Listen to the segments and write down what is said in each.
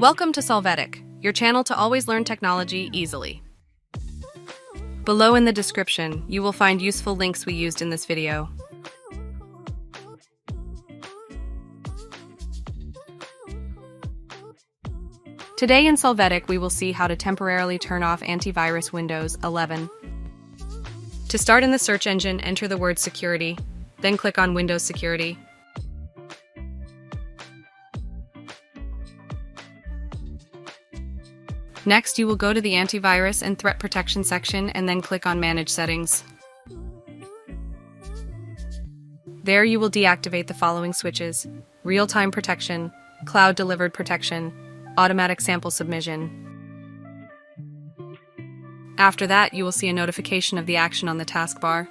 Welcome to Solvetic, your channel to always learn technology easily. Below in the description, you will find useful links we used in this video. Today in Solvetic, we will see how to temporarily turn off Antivirus Windows 11. To start in the search engine, enter the word security, then click on Windows Security. Next, you will go to the Antivirus and Threat Protection section and then click on Manage Settings. There you will deactivate the following switches: Real-Time Protection, Cloud-Delivered Protection, Automatic Sample Submission. After that, you will see a notification of the action on the taskbar.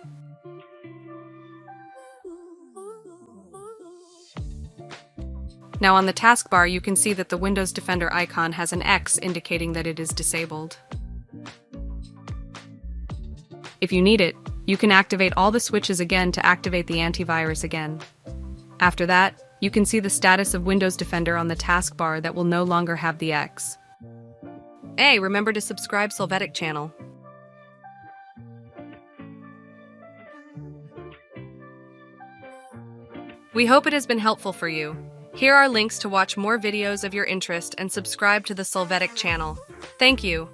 Now on the taskbar, you can see that the Windows Defender icon has an X indicating that it is disabled. If you need it, you can activate all the switches again to activate the antivirus again. After that, you can see the status of Windows Defender on the taskbar that will no longer have the X. Hey, remember to subscribe Solvetic channel. We hope it has been helpful for you. Here are links to watch more videos of your interest and subscribe to the Solvetic channel. Thank you.